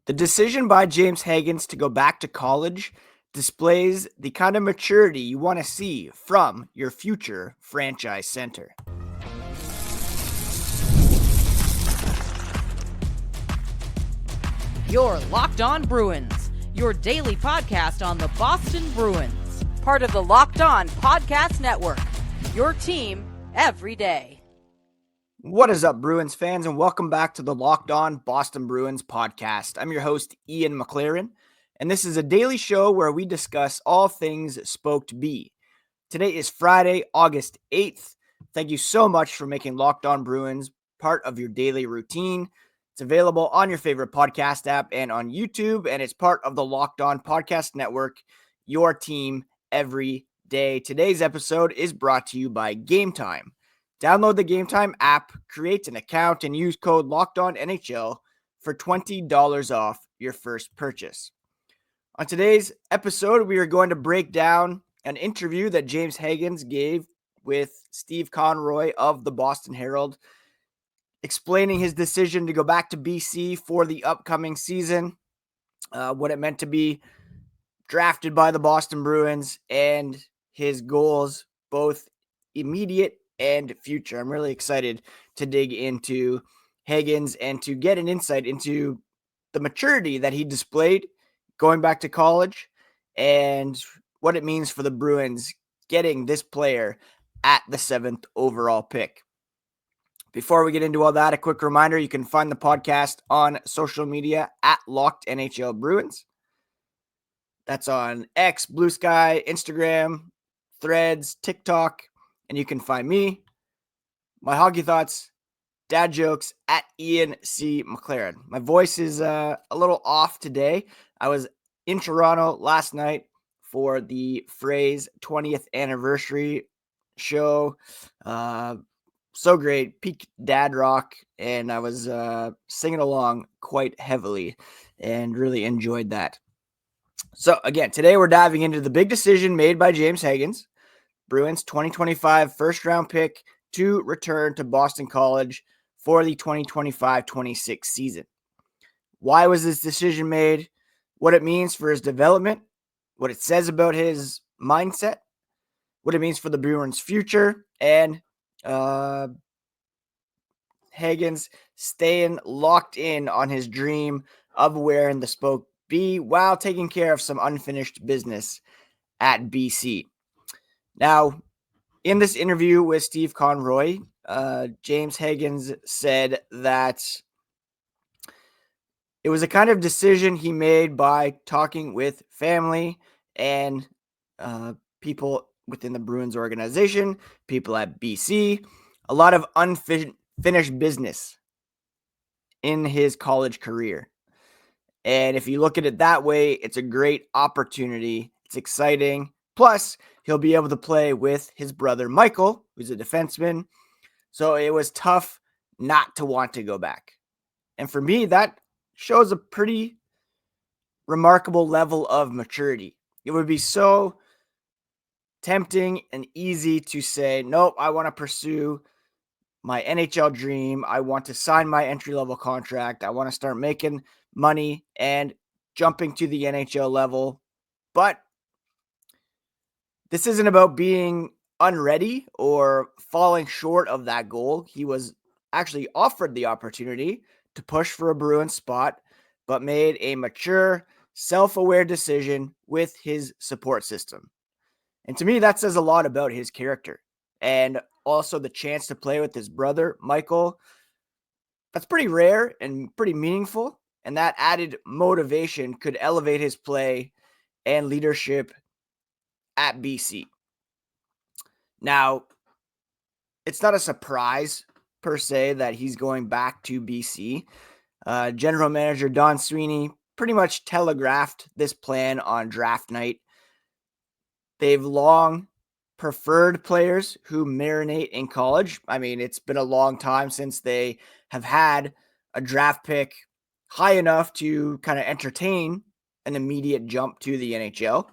The decision by James Hagens to go back to college displays the kind of maturity you want to see from your future franchise center. You're Locked On Bruins, your daily podcast on the Boston Bruins, part of the Locked On Podcast Network, your team every day. What is up, Bruins fans, and welcome back to the Locked On Boston Bruins podcast. I'm your host, Ian McLaren, and this is a daily show where we discuss all things Spoked B. Today is Friday, August 8th. Thank you so much for making Locked On Bruins part of your daily routine. It's available on your favorite podcast app and on YouTube, and it's part of the Locked On Podcast Network, your team every day. Today's episode is brought to you by Game Time. Download the Game Time app, create an account, and use code LOCKEDONNHL for $20 off your first purchase. On today's episode, we are going to break down an interview that James Hagens gave with Steve Conroy of the Boston Herald, explaining his decision to go back to BC for the upcoming season, what it meant to be drafted by the Boston Bruins, and his goals, both immediate and future. I'm really excited to dig into Hagens and to get an insight into the maturity that he displayed going back to college and what it means for the Bruins getting this player at the 7th overall pick. Before we get into all that, a quick reminder, you can find the podcast on social media at Locked NHL Bruins. That's on X, Blue Sky, Instagram, Threads, TikTok, and you can find me, my hockey thoughts, dad jokes at Ian C. McLaren. My voice is a little off today. I was in Toronto last night for the Phrase 20th anniversary show. So great, peak dad rock, and I was singing along quite heavily and really enjoyed that. So again, today we're diving into the big decision made by James Hagens, Bruins 2025 first round pick to return to Boston College for the 2025-26 season. Why was this decision made? What it means for his development, what it says about his mindset, what it means for the Bruins' future, and Hagens staying locked in on his dream of wearing the Spoke B while taking care of some unfinished business at BC. Now, in this interview with Steve Conroy, James Hagens said that it was a kind of decision he made by talking with family and people within the Bruins organization, people at BC, a lot of unfinished business in his college career. And if you look at it that way, it's a great opportunity. It's exciting. Plus, he'll be able to play with his brother, Michael, who's a defenseman. So it was tough not to want to go back. And for me, that shows a pretty remarkable level of maturity. It would be so tempting and easy to say, nope, I want to pursue my NHL dream. I want to sign my entry-level contract. I want to start making money and jumping to the NHL level. But this isn't about being unready or falling short of that goal. He was actually offered the opportunity to push for a Bruins spot, but made a mature, self-aware decision with his support system. And to me, that says a lot about his character. And also the chance to play with his brother, Michael. That's pretty rare and pretty meaningful. And that added motivation could elevate his play and leadership at BC. Now, it's not a surprise per se that he's going back to BC. General Manager Don Sweeney pretty much telegraphed this plan on draft night. They've long preferred players who marinate in college. I mean, it's been a long time since they have had a draft pick high enough to kind of entertain an immediate jump to the NHL.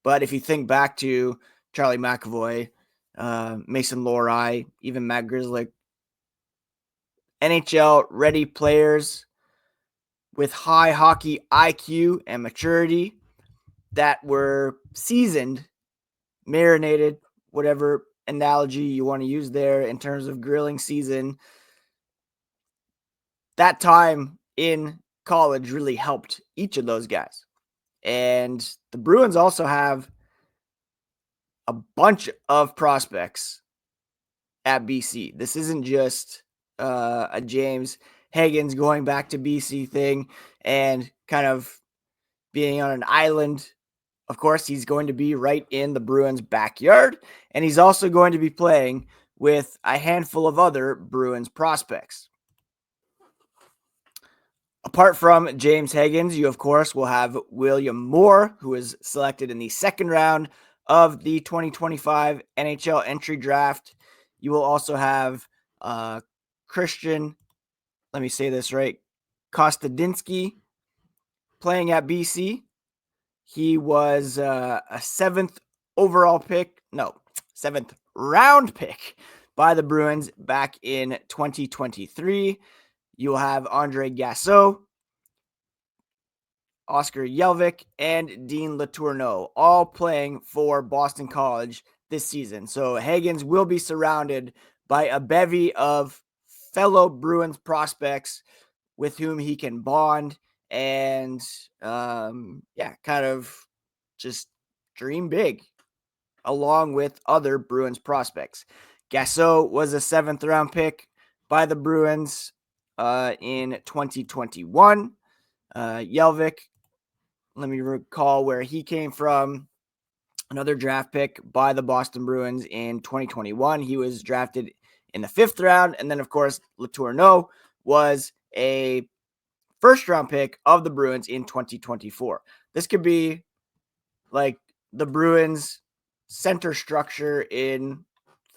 But if you think back to Charlie McAvoy, Mason Lohrei, even Matt Grzelcyk, NHL ready players with high hockey IQ and maturity that were seasoned, marinated, whatever analogy you want to use there in terms of grilling season. That time in college really helped each of those guys. And the Bruins also have a bunch of prospects at BC. This isn't just a James Hagens going back to BC thing and kind of being on an island. Of course, he's going to be right in the Bruins' backyard, and he's also going to be playing with a handful of other Bruins prospects. Apart from James Hagens, you, of course, will have William Moore, who was selected in the second round of the 2025 NHL entry draft. You will also have Christian, let me say this right, Kostadinsky playing at BC. He was a seventh round pick by the Bruins back in 2023. You will have Andre Gasso, Oscar Jelvik, and Dean Letourneau all playing for Boston College this season. So Hagens will be surrounded by a bevy of fellow Bruins prospects with whom he can bond and, kind of just dream big along with other Bruins prospects. Gasso was a 7th round pick by the Bruins in 2021. Jelvik, let me recall where he came from. Another draft pick by the Boston Bruins in 2021. He was drafted in the 5th round. And then, of course, Letourneau was a first-round pick of the Bruins in 2024. This could be like the Bruins' center structure in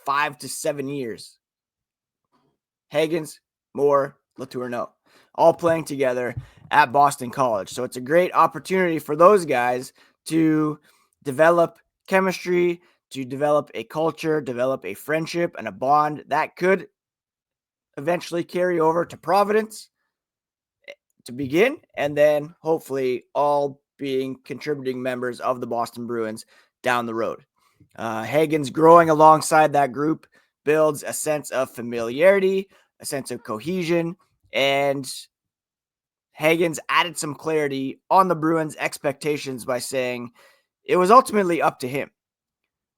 5 to 7 years. Hagens, Moore, Letourneau, all playing together at Boston College. So it's a great opportunity for those guys to develop chemistry, to develop a culture, develop a friendship and a bond that could eventually carry over to Providence to begin, and then hopefully all being contributing members of the Boston Bruins down the road. Hagens growing alongside that group builds a sense of familiarity, a sense of cohesion, and Hagens added some clarity on the Bruins' expectations by saying it was ultimately up to him.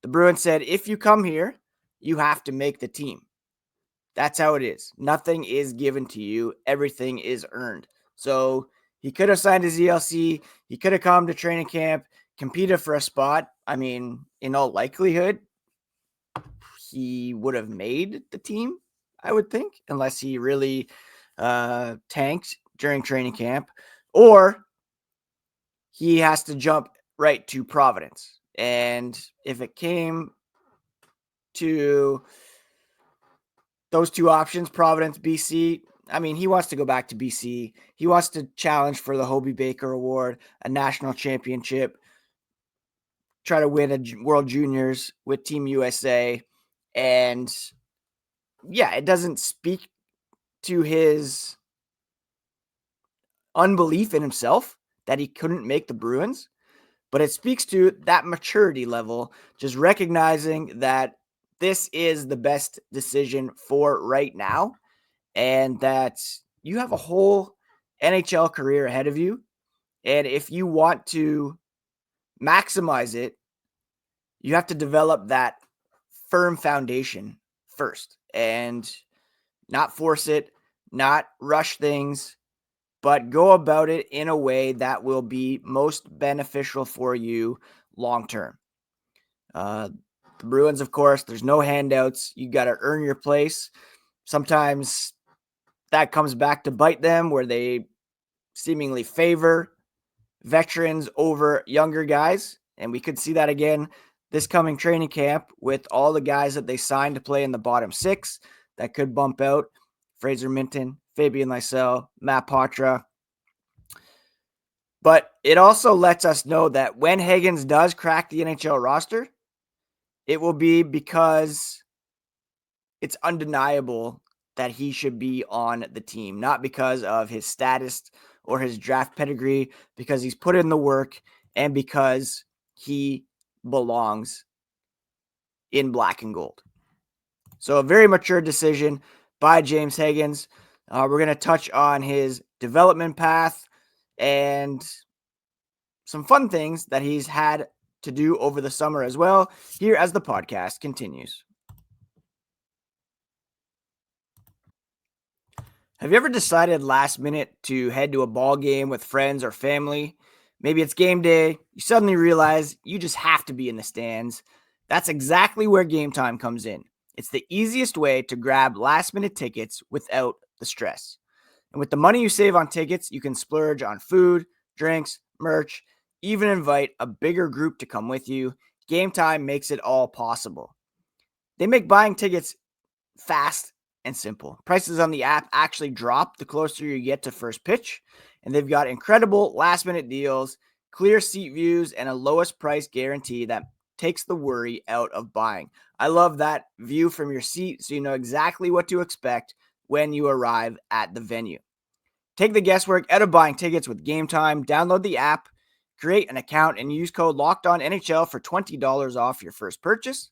The Bruins said, if you come here, you have to make the team. That's how it is. Nothing is given to you. Everything is earned. So he could have signed his ELC. He could have come to training camp, competed for a spot. I mean, in all likelihood, he would have made the team, I would think, unless he really tanked during training camp. Or he has to jump right to Providence. And if it came to those two options, Providence, BC, I mean, he wants to go back to BC. He wants to challenge for the Hobie Baker Award, a national championship, try to win a World Juniors with Team USA. And yeah, it doesn't speak to his unbelief in himself that he couldn't make the Bruins, but it speaks to that maturity level, just recognizing that this is the best decision for right now and that you have a whole NHL career ahead of you. And if you want to maximize it, you have to develop that firm foundation first and not force it, not rush things, but go about it in a way that will be most beneficial for you long term. The Bruins, of course, there's no handouts. You got to earn your place. Sometimes that comes back to bite them where they seemingly favor veterans over younger guys. And we could see that again this coming training camp with all the guys that they signed to play in the bottom 6 that could bump out. Fraser Minton, Fabian Lysell, Matt Poitras. But it also lets us know that when Hagens does crack the NHL roster, it will be because it's undeniable that he should be on the team, not because of his status or his draft pedigree, because he's put in the work and because he belongs in black and gold. So a very mature decision by James Hagens. We're going to touch on his development path and some fun things that he's had to do over the summer as well, here as the podcast continues. Have you ever decided last minute to head to a ball game with friends or family? Maybe it's game day. You suddenly realize you just have to be in the stands. That's exactly where Game Time comes in. It's the easiest way to grab last minute tickets without the stress. And with the money you save on tickets, you can splurge on food, drinks, merch, even invite a bigger group to come with you. Game Time makes it all possible. They make buying tickets fast and simple. Prices on the app actually drop the closer you get to first pitch, and they've got incredible last minute deals, clear seat views, and a lowest price guarantee that takes the worry out of buying. I love that view from your seat so you know exactly what to expect when you arrive at the venue. Take the guesswork out of buying tickets with Game Time. Download the app, create an account, and use code LOCKEDONNHL for $20 off your first purchase.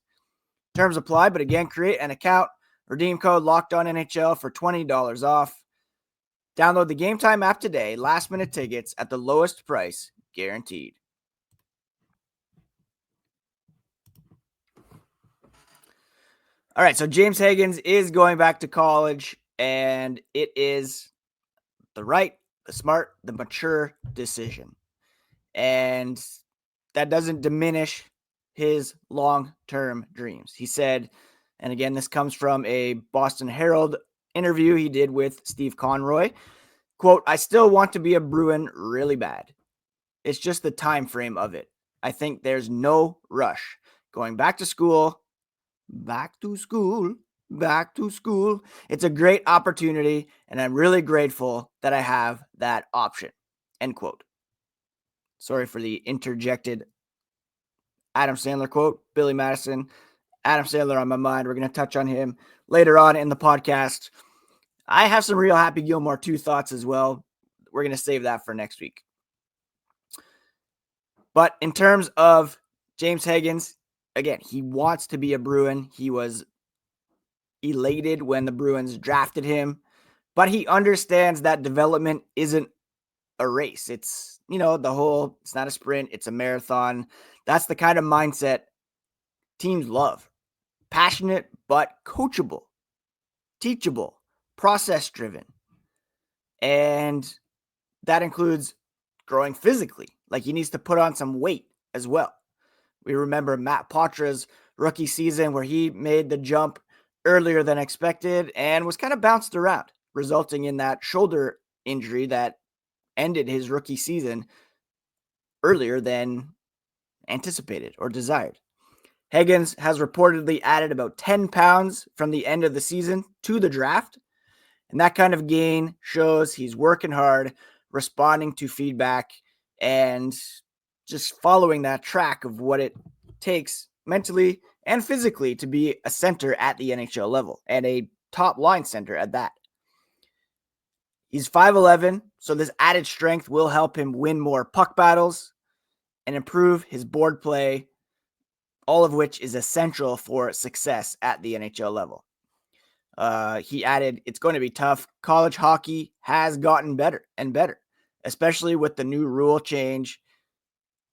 Terms apply, but again, create an account, redeem code LOCKEDONNHL for $20 off. Download the Game Time app today. Last minute tickets at the lowest price guaranteed. All right, so James Hagens is going back to college, and it is the right, the smart, the mature decision. And that doesn't diminish his long-term dreams. He said, and again, this comes from a Boston Herald interview he did with Steve Conroy, quote, "I still want to be a Bruin really bad. It's just the time frame of it. I think there's no rush. Going back to school. It's a great opportunity, and I'm really grateful that I have that option." End quote. Sorry for the interjected Adam Sandler quote. Billy Madison, Adam Sandler on my mind. We're going to touch on him later on in the podcast. I have some real Happy Gilmore 2 thoughts as well. We're going to save that for next week. But in terms of James Hagens, again, he wants to be a Bruin. He was elated when the Bruins drafted him, but he understands that development isn't a race. It's, it's not a sprint, it's a marathon. That's the kind of mindset teams love. Passionate, but coachable, teachable, process-driven. And that includes growing physically. Like, he needs to put on some weight as well. We remember Matt Poitras's rookie season where he made the jump earlier than expected and was kind of bounced around, resulting in that shoulder injury that ended his rookie season earlier than anticipated or desired. Hagens has reportedly added about 10 pounds from the end of the season to the draft, and that kind of gain shows he's working hard, responding to feedback, and just following that track of what it takes mentally and physically to be a center at the NHL level, and a top line center at that. He's 5'11", so this added strength will help him win more puck battles and improve his board play, all of which is essential for success at the NHL level. He added, it's going to be tough. College hockey has gotten better and better, especially with the new rule change.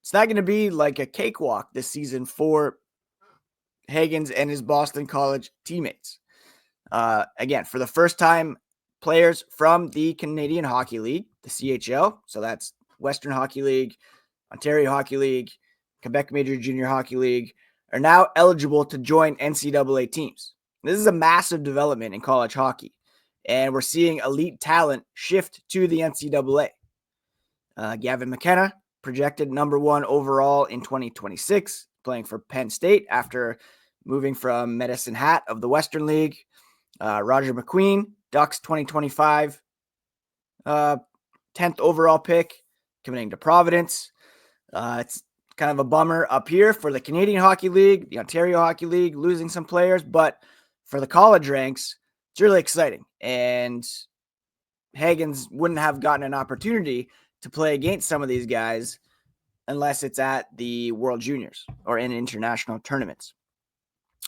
It's not going to be like a cakewalk this season for Hagens and his Boston College teammates. Again, for the first time, players from the Canadian Hockey League, the CHL, so that's Western Hockey League, Ontario Hockey League, Quebec Major Junior Hockey League, are now eligible to join NCAA teams. This is a massive development in college hockey, and we're seeing elite talent shift to the NCAA. Gavin McKenna, projected number 1 overall in 2026, playing for Penn State after moving from Medicine Hat of the Western League. Roger McQueen, Ducks 2025, 10th overall pick, committing to Providence. It's kind of a bummer up here for the Canadian Hockey League, the Ontario Hockey League, losing some players, but for the college ranks, It's really exciting. And Hagens wouldn't have gotten an opportunity to play against some of these guys unless it's at the World Juniors or in international tournaments.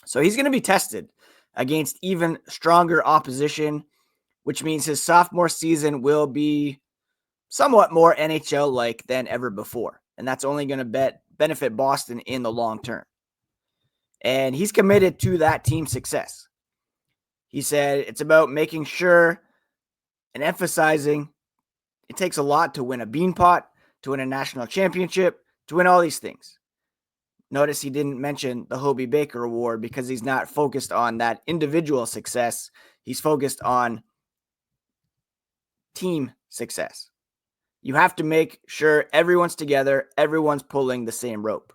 So he's going to be tested against even stronger opposition, which means his sophomore season will be somewhat more NHL-like than ever before. And that's only going to benefit Boston in the long term. And he's committed to that team's success. He said it's about making sure and emphasizing it takes a lot to win a Beanpot, to win a national championship, to win all these things. Notice he didn't mention the Hobey Baker Award because he's not focused on that individual success. He's focused on team success. You have to make sure everyone's together, everyone's pulling the same rope.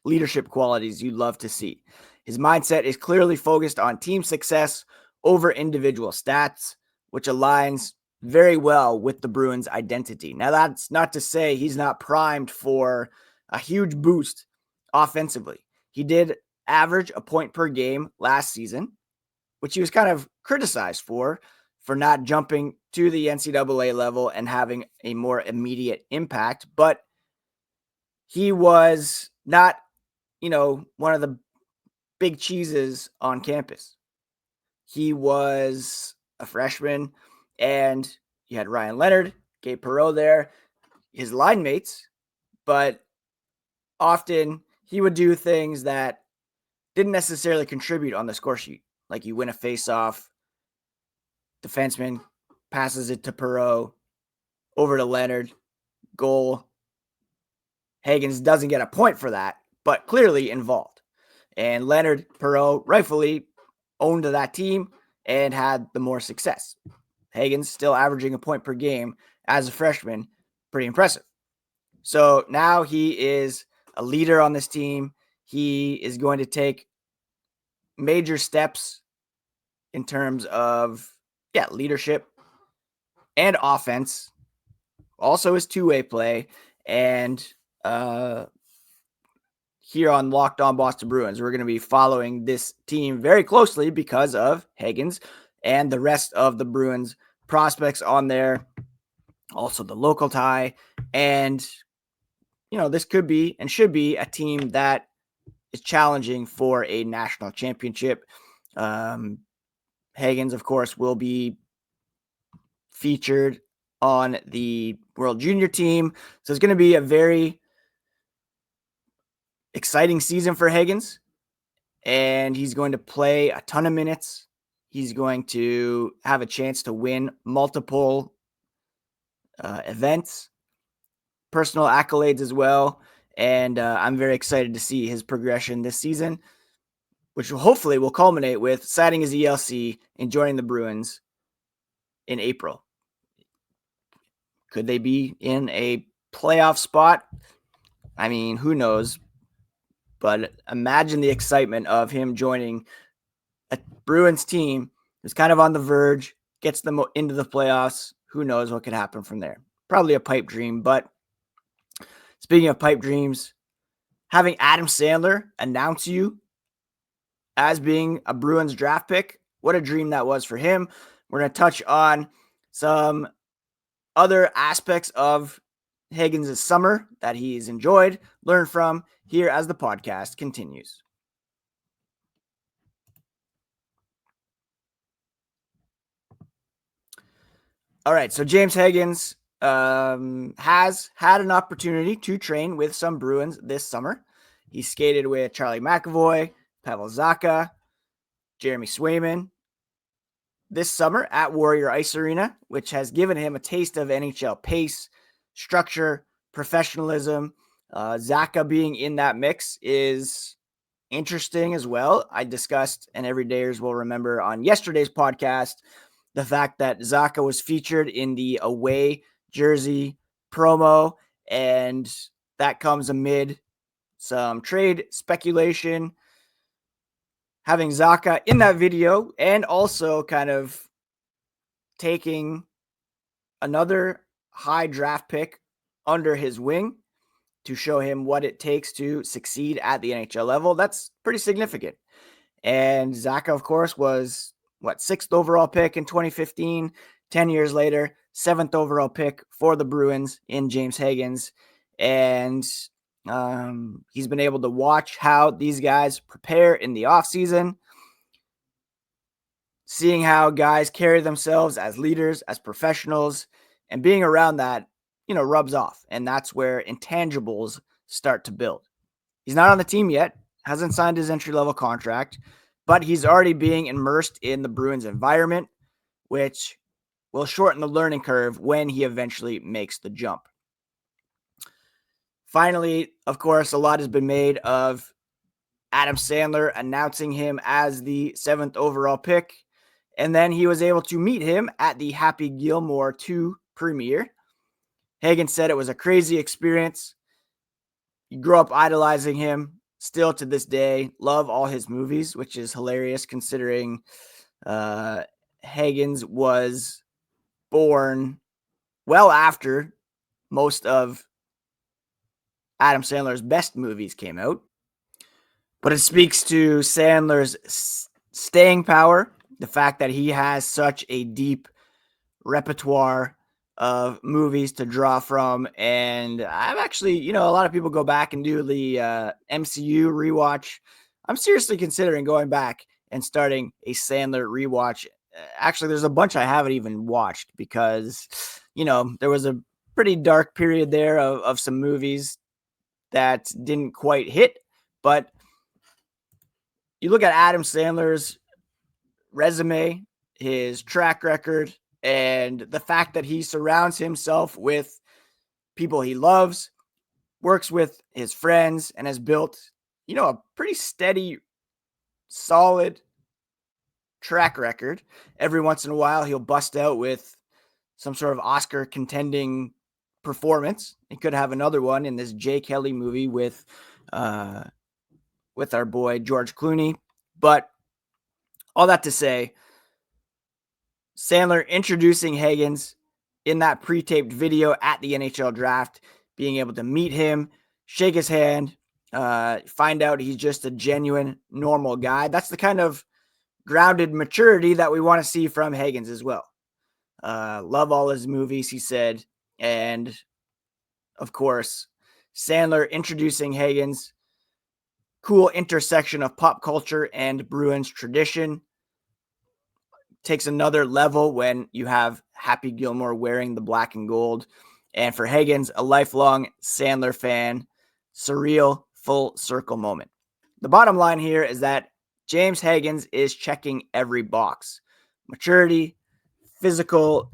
Leadership qualities you'd love to see. His mindset is clearly focused on team success over individual stats, which aligns very well with the Bruins' identity. Now, that's not to say he's not primed for a huge boost offensively. He did average a point per game last season, which he was kind of criticized for not jumping to the NCAA level and having a more immediate impact. But he was not, one of the big cheeses on campus. He was a freshman, and you had Ryan Leonard, Gabe Perreault there, his line mates, but often he would do things that didn't necessarily contribute on the score sheet. Like you win a face-off, defenseman passes it to Perreault, over to Leonard, goal. Hagens doesn't get a point for that, but clearly involved. And Leonard, Perreault rightfully owned that team and had the more success. Hagens still averaging a point per game as a freshman, pretty impressive. So now he is a leader on this team. He is going to take major steps in terms of, leadership and offense. Also his two-way play. And here on Locked On Boston Bruins, we're going to be following this team very closely because of Hagens and the rest of the Bruins prospects on there. Also the local tie. And, this could be and should be a team that is challenging for a national championship. Hagens, of course, will be featured on the World Junior team. So it's going to be a very exciting season for Hagens. And he's going to play a ton of minutes. He's going to have a chance to win multiple events, personal accolades as well. And I'm very excited to see his progression this season, which hopefully will culminate with signing his ELC and joining the Bruins in April. Could they be in a playoff spot? I mean, who knows? But imagine the excitement of him joining a Bruins team who's kind of on the verge, gets them into the playoffs. Who knows what could happen from there? Probably a pipe dream. But speaking of pipe dreams, having Adam Sandler announce you as being a Bruins draft pick, what a dream that was for him. We're going to touch on some other aspects of Hagens' summer that he's enjoyed, learned from here as the podcast continues. All right, so James Hagens has had an opportunity to train with some Bruins this summer. He skated with Charlie McAvoy, Pavel Zacha, Jeremy Swayman this summer at Warrior Ice Arena, which has given him a taste of NHL pace, structure, professionalism. Zacha being in that mix is interesting as well. I discussed, and everydayers will remember on yesterday's podcast, the fact that Zacha was featured in the away jersey promo, and that comes amid some trade speculation. Having Zacha in that video and also kind of taking another high draft pick under his wing to show him what it takes to succeed at the NHL level, that's pretty significant. And Zacha, of course, was sixth overall pick in 2015. 10 years later, seventh overall pick for the Bruins in James Hagens. And he's been able to watch how these guys prepare in the offseason, seeing how guys carry themselves as leaders, as professionals, and being around that, rubs off. And that's where intangibles start to build. He's not on the team yet, hasn't signed his entry-level contract, but he's already being immersed in the Bruins environment, which will shorten the learning curve when he eventually makes the jump. Finally, of course, a lot has been made of Adam Sandler announcing him as the 7th overall pick, and then he was able to meet him at the Happy Gilmore 2 premiere. Hagen said it was a crazy experience. You grew up idolizing him, still to this day, love all his movies, which is hilarious considering Hagens was born well after most of Adam Sandler's best movies came out. But it speaks to Sandler's staying power, the fact that he has such a deep repertoire of movies to draw from. And I've actually, a lot of people go back and do the MCU rewatch. I'm seriously considering going back and starting a Sandler rewatch. Actually, there's a bunch I haven't even watched because, there was a pretty dark period there of some movies that didn't quite hit. But you look at Adam Sandler's resume, his track record, and the fact that he surrounds himself with people he loves, works with his friends, and has built, a pretty steady, solid track record. Every once in a while, he'll bust out with some sort of Oscar contending performance. He could have another one in this Jay Kelly movie with our boy George Clooney. But all that to say, Sandler introducing Hagens in that pre-taped video at the NHL draft, being able to meet him, shake his hand, find out he's just a genuine, normal guy. That's the kind of grounded maturity that we want to see from Hagens as well. Love all his movies, he said. And, of course, Sandler introducing Hagens, cool intersection of pop culture and Bruins tradition. Takes another level when you have Happy Gilmore wearing the black and gold. And for Hagens, a lifelong Sandler fan, surreal, full circle moment. The bottom line here is that James Hagens is checking every box. Maturity, physical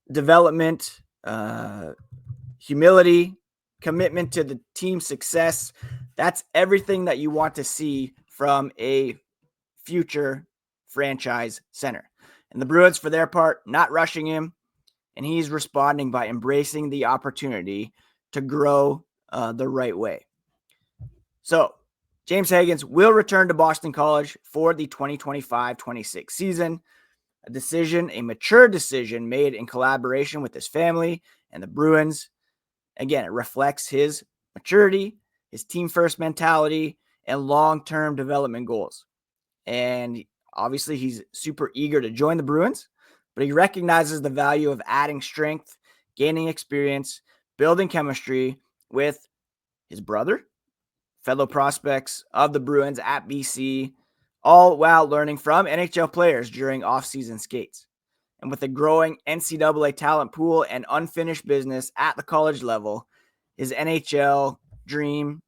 development, humility, commitment to the team's success. That's everything that you want to see from a future franchise center. And the Bruins, for their part, not rushing him, and he's responding by embracing the opportunity to grow the right way. So, James Hagens will return to Boston College for the 2025-26 season. A mature decision made in collaboration with his family and the Bruins. Again, it reflects his maturity, his team-first mentality, and long-term development goals. And obviously, he's super eager to join the Bruins, but he recognizes the value of adding strength, gaining experience, building chemistry with his brother, fellow prospects of the Bruins at BC, all while learning from NHL players during off-season skates. And with a growing NCAA talent pool and unfinished business at the college level, his NHL dream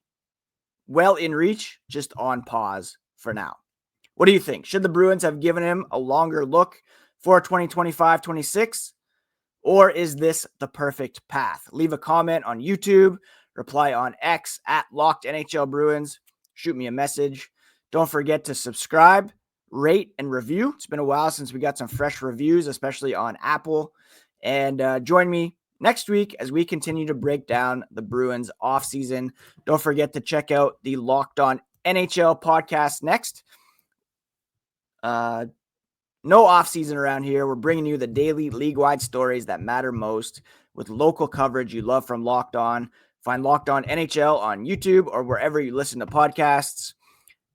well in reach, just on pause for now. What do you think? Should the Bruins have given him a longer look for 2025-26? Or is this the perfect path? Leave a comment on YouTube, reply on X at LockedNHLBruins, shoot me a message. Don't forget to subscribe, rate, and review. It's been a while since we got some fresh reviews, especially on Apple. And join me next week as we continue to break down the Bruins offseason. Don't forget to check out the Locked On NHL podcast next. No offseason around here. We're bringing you the daily league-wide stories that matter most with local coverage you love from Locked On. Find Locked On NHL on YouTube or wherever you listen to podcasts.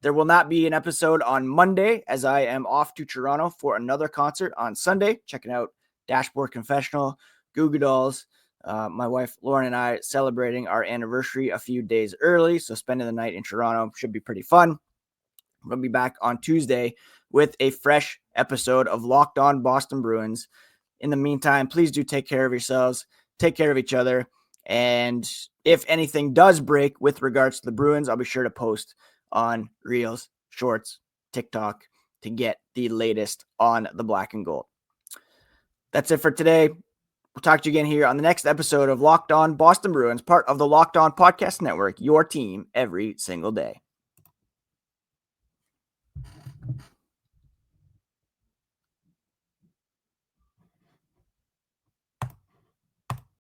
There will not be an episode on Monday as I am off to Toronto for another concert on Sunday, checking out Dashboard Confessional, Goo Goo Dolls. My wife Lauren and I celebrating our anniversary a few days early, so spending the night in Toronto should be pretty fun. We'll be back on Tuesday with a fresh episode of Locked On Boston Bruins. In the meantime, please do take care of yourselves, take care of each other, and if anything does break with regards to the Bruins, I'll be sure to post on Reels, Shorts, TikTok to get the latest on the black and gold. That's it for today. We'll talk to you again here on the next episode of Locked On Boston Bruins, part of the Locked On Podcast Network, your team every single day.